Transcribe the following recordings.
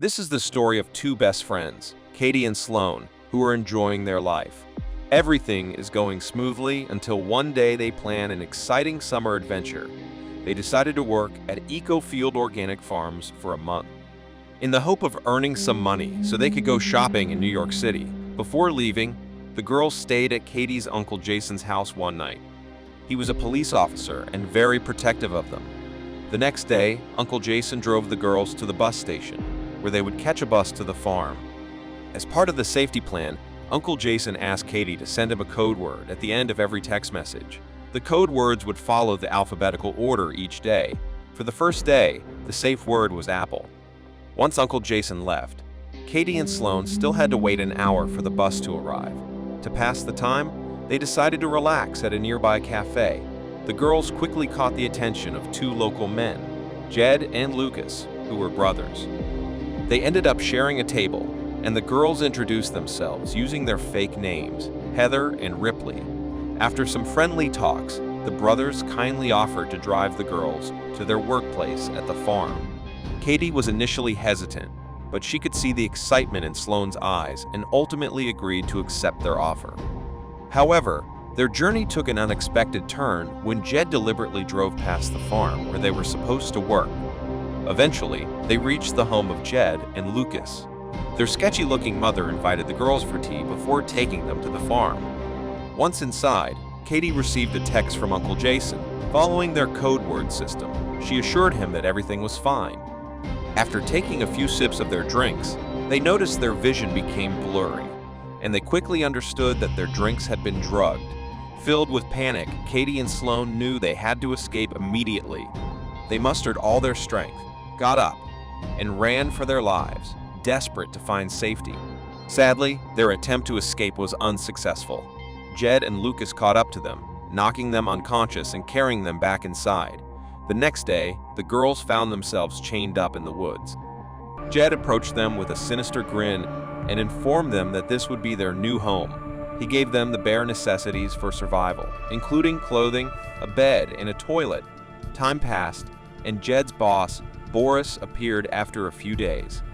This is the story of two best friends, Katie and Sloan, who are enjoying their life. Everything is going smoothly until one day they plan an exciting summer adventure. They decided to work at Eco-Field Organic Farms for a month, in the hope of earning some money so they could go shopping in New York City. Before leaving, the girls stayed at Katie's Uncle Jason's house one night. He was a police officer and very protective of them. The next day, Uncle Jason drove the girls to the bus station, where they would catch a bus to the farm. As part of the safety plan, Uncle Jason asked Katie to send him a code word at the end of every text message. The code words would follow the alphabetical order each day. For the first day, the safe word was apple. Once Uncle Jason left, Katie and Sloan still had to wait an hour for the bus to arrive. To pass the time, they decided to relax at a nearby cafe. The girls quickly caught the attention of two local men, Jed and Lucas, who were brothers. They ended up sharing a table, and the girls introduced themselves using their fake names, Heather and Ripley. After some friendly talks, the brothers kindly offered to drive the girls to their workplace at the farm. Katie was initially hesitant, but she could see the excitement in Sloan's eyes and ultimately agreed to accept their offer. However, their journey took an unexpected turn when Jed deliberately drove past the farm where they were supposed to work. Eventually, they reached the home of Jed and Lucas. Their sketchy-looking mother invited the girls for tea before taking them to the farm. Once inside, Katie received a text from Uncle Jason. Following their code word system, she assured him that everything was fine. After taking a few sips of their drinks, they noticed their vision became blurry, and they quickly understood that their drinks had been drugged. Filled with panic, Katie and Sloan knew they had to escape immediately. They mustered all their strength, got up, and ran for their lives, desperate to find safety. Sadly, their attempt to escape was unsuccessful. Jed and Lucas caught up to them, knocking them unconscious and carrying them back inside. The next day, the girls found themselves chained up in the woods. Jed approached them with a sinister grin and informed them that this would be their new home. He gave them the bare necessities for survival, including clothing, a bed, and a toilet. Time passed, and Jed's boss, Boris, appeared after a few days.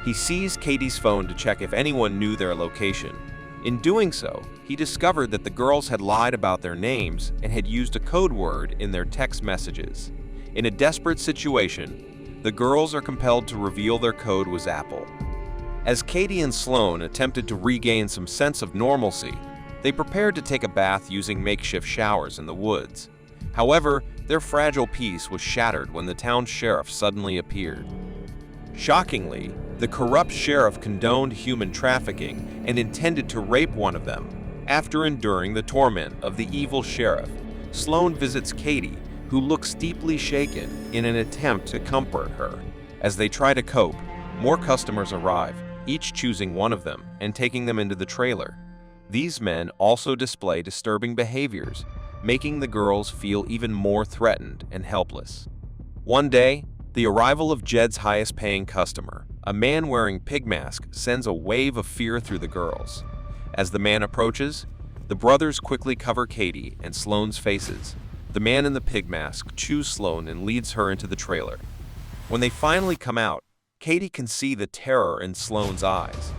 He seized Katie's phone to check if anyone knew their location. In doing so, he discovered that the girls had lied about their names and had used a code word in their text messages. In a desperate situation, the girls are compelled to reveal their code was apple. As Katie and Sloan attempted to regain some sense of normalcy, they prepared to take a bath using makeshift showers in the woods. However, their fragile peace was shattered when the town sheriff suddenly appeared. Shockingly, the corrupt sheriff condoned human trafficking and intended to rape one of them. After enduring the torment of the evil sheriff, Sloan visits Katie, who looks deeply shaken, in an attempt to comfort her. As they try to cope, more customers arrive, each choosing one of them and taking them into the trailer. These men also display disturbing behaviors, making the girls feel even more threatened and helpless. One day, the arrival of Jed's highest-paying customer, a man wearing pig mask, sends a wave of fear through the girls. As the man approaches, the brothers quickly cover Katie and Sloan's faces. The man in the pig mask chews Sloan and leads her into the trailer. When they finally come out, Katie can see the terror in Sloan's eyes.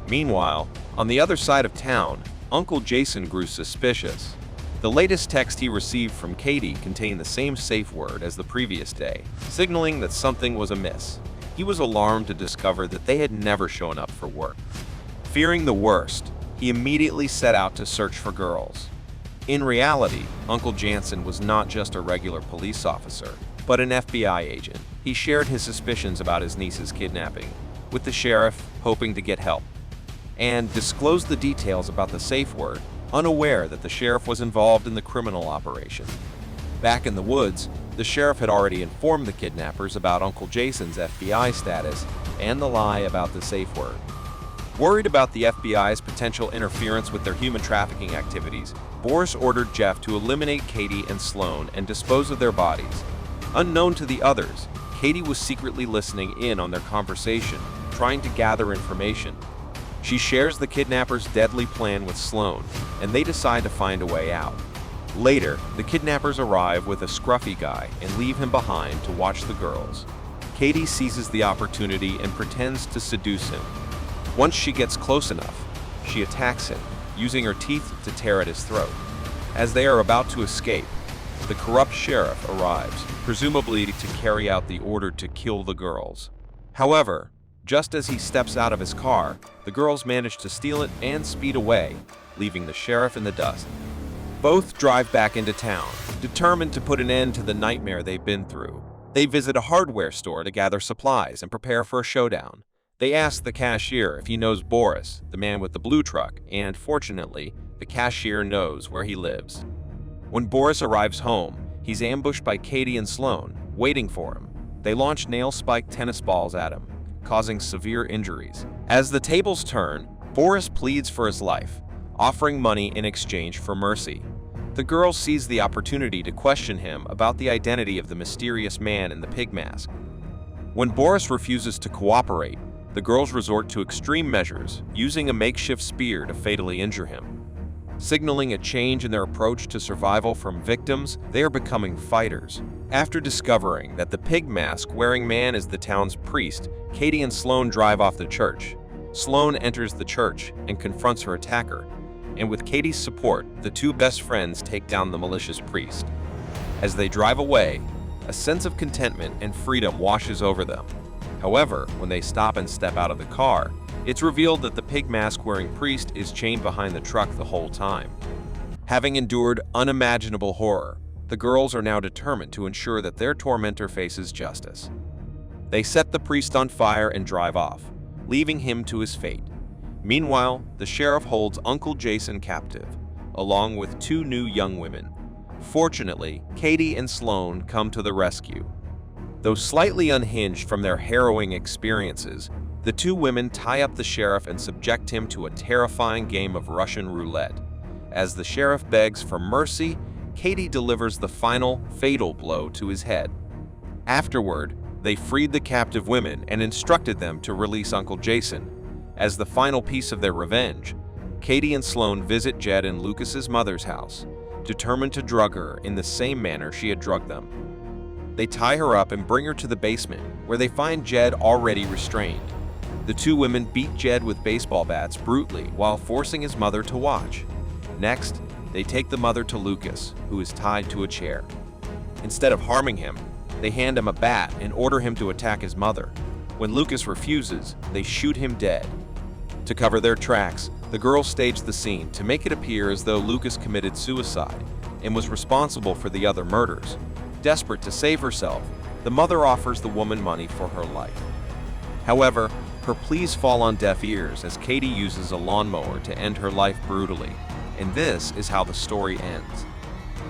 Meanwhile, on the other side of town, Uncle Jason grew suspicious. The latest text he received from Katie contained the same safe word as the previous day, signaling that something was amiss. He was alarmed to discover that they had never shown up for work. Fearing the worst, he immediately set out to search for girls. In reality, Uncle Jansen was not just a regular police officer, but an FBI agent. He shared his suspicions about his niece's kidnapping with the sheriff, hoping to get help, and disclosed the details about the safe word, unaware that the sheriff was involved in the criminal operation. Back in the woods, the sheriff had already informed the kidnappers about Uncle Jason's FBI status and the lie about the safe word. Worried about the FBI's potential interference with their human trafficking activities, Boris ordered Jeff to eliminate Katie and Sloan and dispose of their bodies. Unknown to the others, Katie was secretly listening in on their conversation, trying to gather information. She shares the kidnappers' deadly plan with Sloan, and they decide to find a way out. Later, the kidnappers arrive with a scruffy guy and leave him behind to watch the girls. Katie seizes the opportunity and pretends to seduce him. Once she gets close enough, she attacks him, using her teeth to tear at his throat. As they are about to escape, the corrupt sheriff arrives, presumably to carry out the order to kill the girls. However, just as he steps out of his car, the girls manage to steal it and speed away, leaving the sheriff in the dust. Both drive back into town, determined to put an end to the nightmare they've been through. They visit a hardware store to gather supplies and prepare for a showdown. They ask the cashier if he knows Boris, the man with the blue truck, and fortunately, the cashier knows where he lives. When Boris arrives home, he's ambushed by Katie and Sloane, waiting for him. They launch nail-spiked tennis balls at him, causing severe injuries. As the tables turn, Boris pleads for his life, offering money in exchange for mercy. The girl sees the opportunity to question him about the identity of the mysterious man in the pig mask. When Boris refuses to cooperate, the girls resort to extreme measures, using a makeshift spear to fatally injure him. Signaling a change in their approach to survival from victims, they are becoming fighters. After discovering that the pig mask-wearing man is the town's priest, Katie and Sloane drive off the church. Sloane enters the church and confronts her attacker, and with Katie's support, the two best friends take down the malicious priest. As they drive away, a sense of contentment and freedom washes over them. However, when they stop and step out of the car, it's revealed that the pig mask-wearing priest is chained behind the truck the whole time. Having endured unimaginable horror, the girls are now determined to ensure that their tormentor faces justice. They set the priest on fire and drive off, leaving him to his fate. Meanwhile, the sheriff holds Uncle Jason captive, along with two new young women. Fortunately, Katie and Sloane come to the rescue. Though slightly unhinged from their harrowing experiences, the two women tie up the sheriff and subject him to a terrifying game of Russian roulette. As the sheriff begs for mercy, Katie delivers the final, fatal blow to his head. Afterward, they freed the captive women and instructed them to release Uncle Jason. As the final piece of their revenge, Katie and Sloane visit Jed and Lucas's mother's house, determined to drug her in the same manner she had drugged them. They tie her up and bring her to the basement, where they find Jed already restrained. The two women beat Jed with baseball bats brutally while forcing his mother to watch. Next, they take the mother to Lucas, who is tied to a chair. Instead of harming him, they hand him a bat and order him to attack his mother. When Lucas refuses, they shoot him dead. To cover their tracks, the girls stage the scene to make it appear as though Lucas committed suicide and was responsible for the other murders. Desperate to save herself, the mother offers the woman money for her life. However, her pleas fall on deaf ears as Katie uses a lawnmower to end her life brutally, and this is how the story ends.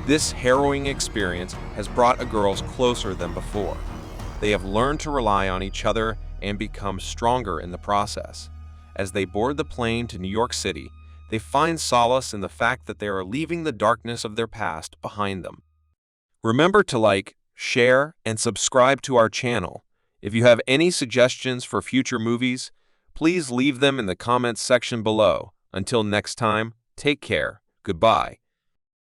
This harrowing experience has brought the girls closer than before. They have learned to rely on each other and become stronger in the process. As they board the plane to New York City, they find solace in the fact that they are leaving the darkness of their past behind them. Remember to like, share, and subscribe to our channel. If you have any suggestions for future movies, please leave them in the comments section below. Until next time, take care, goodbye,